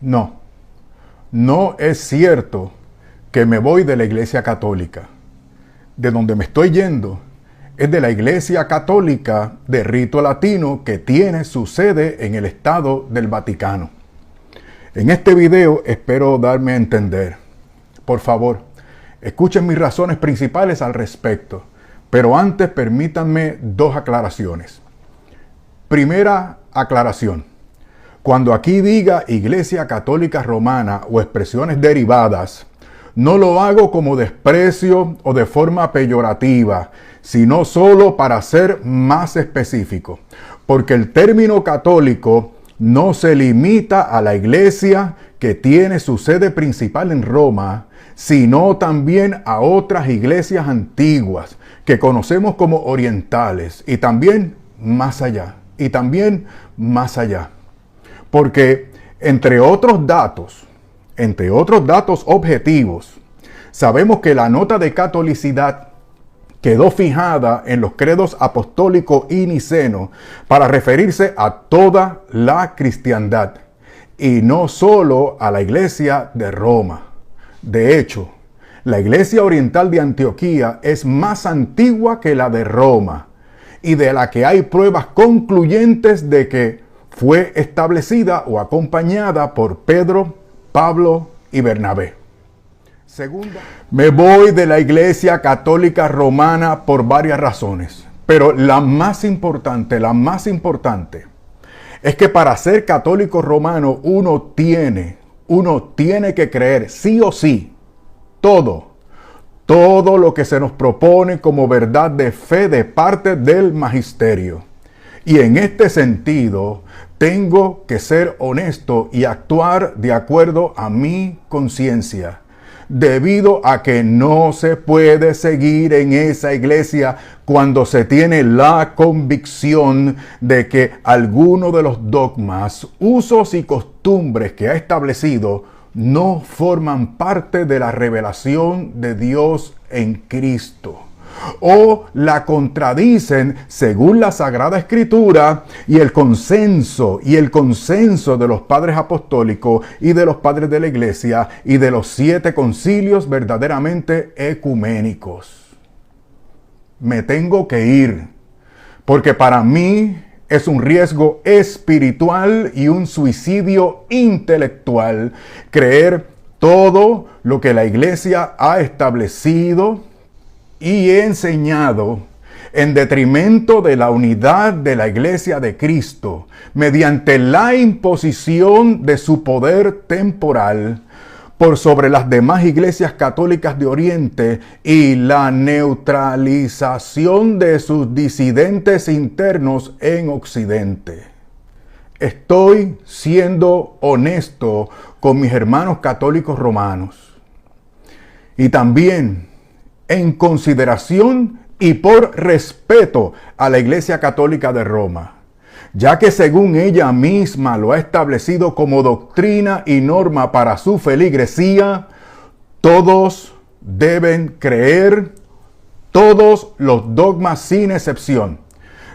No, no es cierto que me voy de la Iglesia Católica. De donde me estoy yendo es de la Iglesia Católica de rito latino que tiene su sede en el Estado del Vaticano. En este video espero darme a entender. Por favor, escuchen mis razones principales al respecto, pero antes permítanme dos aclaraciones. Primera aclaración. Cuando aquí diga Iglesia Católica Romana o expresiones derivadas, no lo hago como desprecio o de forma peyorativa, sino solo para ser más específico, porque el término católico no se limita a la iglesia que tiene su sede principal en Roma, sino también a otras iglesias antiguas que conocemos como orientales y también más allá, Porque entre otros datos objetivos, sabemos que la nota de catolicidad quedó fijada en los credos apostólico y niceno para referirse a toda la cristiandad y no solo a la iglesia de Roma. De hecho, la iglesia oriental de Antioquía es más antigua que la de Roma y de la que hay pruebas concluyentes de que fue establecida o acompañada por Pedro, Pablo y Bernabé. Segunda, me voy de la Iglesia Católica Romana por varias razones, pero la más importante es que para ser católico romano uno tiene que creer sí o sí todo lo que se nos propone como verdad de fe de parte del magisterio. Y en este sentido, tengo que ser honesto y actuar de acuerdo a mi conciencia, debido a que no se puede seguir en esa iglesia cuando se tiene la convicción de que alguno de los dogmas, usos y costumbres que ha establecido no forman parte de la revelación de Dios en Cristo, o la contradicen según la Sagrada Escritura y el consenso de los padres apostólicos y de los padres de la Iglesia y de los 7 concilios verdaderamente ecuménicos. Me tengo que ir, porque para mí es un riesgo espiritual y un suicidio intelectual creer todo lo que la Iglesia ha establecido y enseñado en detrimento de la unidad de la Iglesia de Cristo, mediante la imposición de su poder temporal por sobre las demás iglesias católicas de Oriente y la neutralización de sus disidentes internos en Occidente. Estoy siendo honesto con mis hermanos católicos romanos. Y también en consideración y por respeto a la Iglesia Católica de Roma, ya que según ella misma lo ha establecido como doctrina y norma para su feligresía, todos deben creer todos los dogmas sin excepción.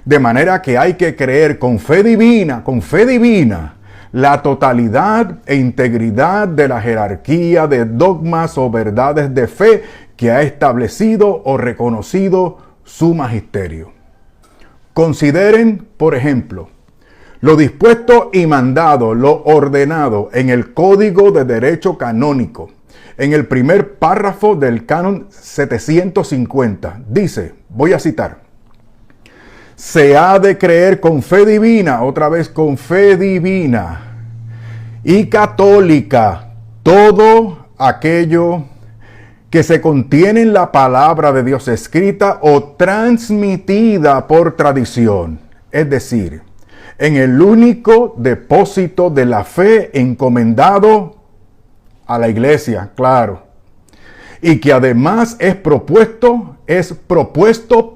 De manera que hay que creer con fe divina, la totalidad e integridad de la jerarquía de dogmas o verdades de fe que ha establecido o reconocido su magisterio. Consideren, por ejemplo, lo dispuesto y mandado, lo ordenado en el Código de Derecho Canónico, en el primer párrafo del Canon 750. Dice, voy a citar: se ha de creer con fe divina, otra vez con fe divina y católica, todo aquello que se contiene en la palabra de Dios escrita o transmitida por tradición, es decir, en el único depósito de la fe encomendado a la iglesia, claro, y que además es propuesto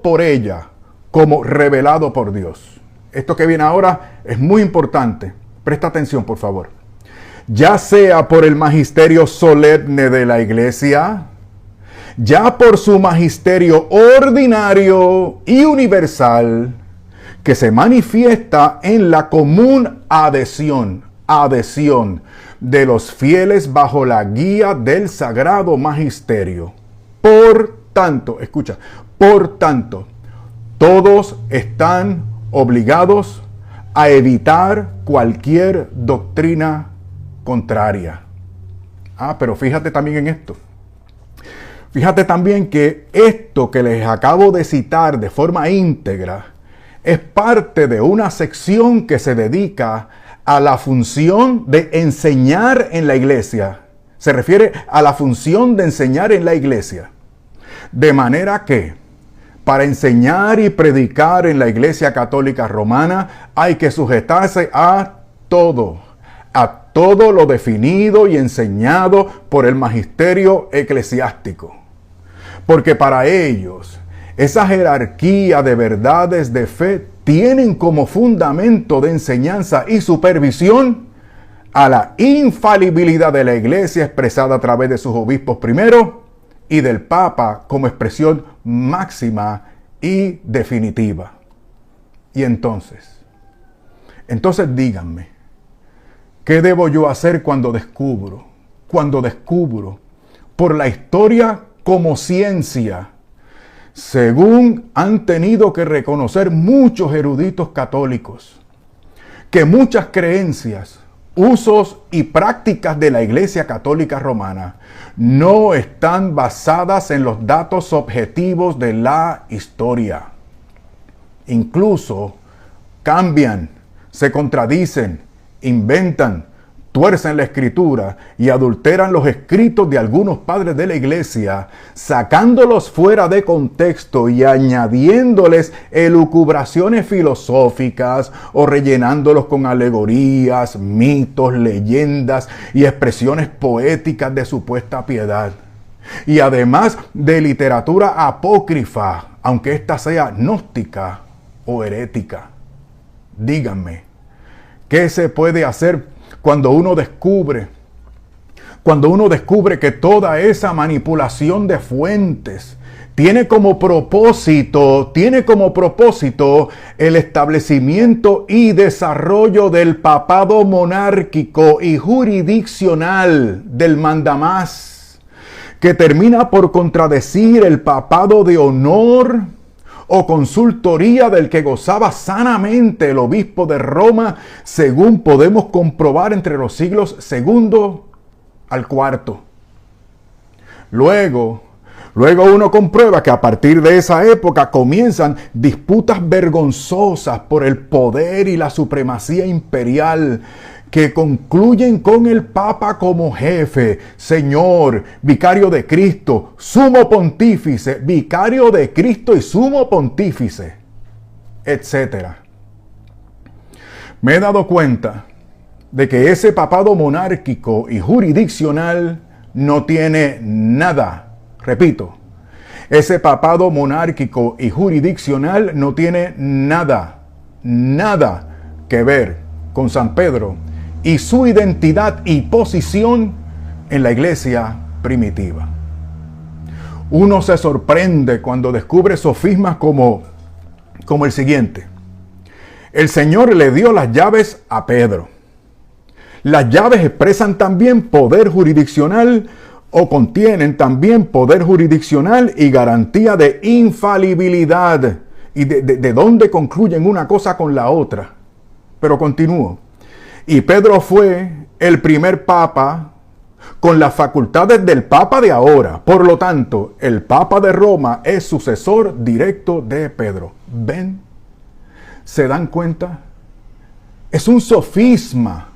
por ella como revelado por Dios. Esto que viene ahora es muy importante. Presta atención, por favor. Ya sea por el magisterio solemne de la iglesia, ya por su magisterio ordinario y universal, que se manifiesta en la común adhesión adhesión de los fieles bajo la guía del sagrado magisterio. Por tanto, escucha, por tanto, todos están obligados a evitar cualquier doctrina contraria. Pero fíjate también en esto. Fíjate también que esto que les acabo de citar de forma íntegra es parte de una sección que se dedica a la función de enseñar en la iglesia. Se refiere a la función de enseñar en la iglesia. De manera que para enseñar y predicar en la Iglesia Católica Romana hay que sujetarse a todo lo definido y enseñado por el magisterio eclesiástico. Porque para ellos, esa jerarquía de verdades de fe tienen como fundamento de enseñanza y supervisión a la infalibilidad de la Iglesia expresada a través de sus obispos primero y del Papa como expresión máxima y definitiva. Y entonces díganme, ¿qué debo yo hacer cuando descubro por la historia como ciencia, según han tenido que reconocer muchos eruditos católicos, que muchas creencias, usos y prácticas de la Iglesia Católica Romana no están basadas en los datos objetivos de la historia? Incluso cambian, se contradicen, inventan, tuercen la escritura y adulteran los escritos de algunos padres de la iglesia, sacándolos fuera de contexto y añadiéndoles elucubraciones filosóficas o rellenándolos con alegorías, mitos, leyendas y expresiones poéticas de supuesta piedad. Y además de literatura apócrifa, aunque ésta sea gnóstica o herética. Díganme, ¿qué se puede hacer cuando uno descubre que toda esa manipulación de fuentes tiene como propósito el establecimiento y desarrollo del papado monárquico y jurisdiccional del mandamás, que termina por contradecir el papado de honor o consultoría del que gozaba sanamente el obispo de Roma, según podemos comprobar entre los siglos II al IV. Luego uno comprueba que a partir de esa época comienzan disputas vergonzosas por el poder y la supremacía imperial, que concluyen con el Papa como jefe, Señor, vicario de Cristo, sumo pontífice, vicario de Cristo y sumo pontífice, etc. Me he dado cuenta de que ese papado monárquico y jurisdiccional no tiene nada, repito, ese papado monárquico y jurisdiccional no tiene nada que ver con San Pedro y su identidad y posición en la iglesia primitiva. Uno se sorprende cuando descubre sofismas como el siguiente. El Señor le dio las llaves a Pedro. Las llaves expresan también poder jurisdiccional o contienen también poder jurisdiccional y garantía de infalibilidad. ¿Y de dónde concluyen una cosa con la otra? Pero continúo. Y Pedro fue el primer papa con las facultades del papa de ahora. Por lo tanto, el papa de Roma es sucesor directo de Pedro. ¿Ven? ¿Se dan cuenta? Es un sofisma,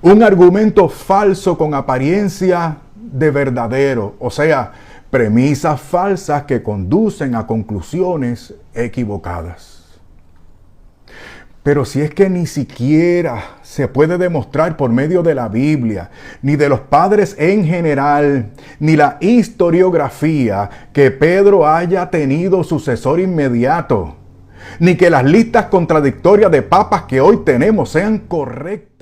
un argumento falso con apariencia de verdadero. O sea, premisas falsas que conducen a conclusiones equivocadas. Pero si es que ni siquiera se puede demostrar por medio de la Biblia, ni de los padres en general, ni la historiografía, que Pedro haya tenido sucesor inmediato, ni que las listas contradictorias de papas que hoy tenemos sean correctas,